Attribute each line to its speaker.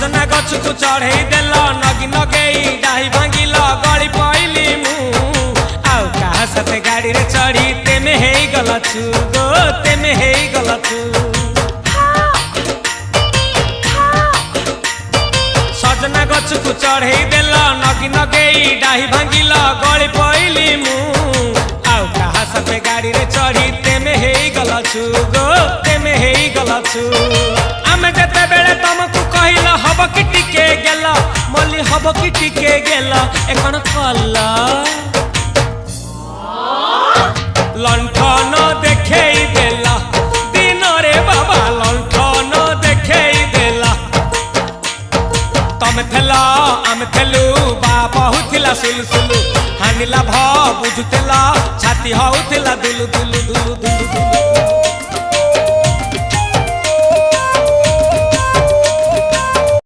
Speaker 1: सजना गछ को चढ़े देल नगी नगेई डाही भांगिल गली पइली मु आउ कहा साथे गाड़ी रे चढ़ी तेमे हे गलछु गो तेमे हे गलछु सजना गछ को चढ़े देल नगी नगेई डाही भांगिल गली पइली मु आउ कहा साथे गाड़ी रे चढ़ी तेमे हे गलछु गो तेमे हे गलछु आमे जते बेले तुमको कहिल हब कि टिके गेल मल्ली हब कि टिके गेल एकन कल लंठन देखेई देला दिन रे बाबा लंठन देखेई देला तमे थेला आमे थेलु बाबा हुथिला सुलु हानिला भ बुझुतेला छाती हउथिला दुलु दुलु दुलु दुलु दुलु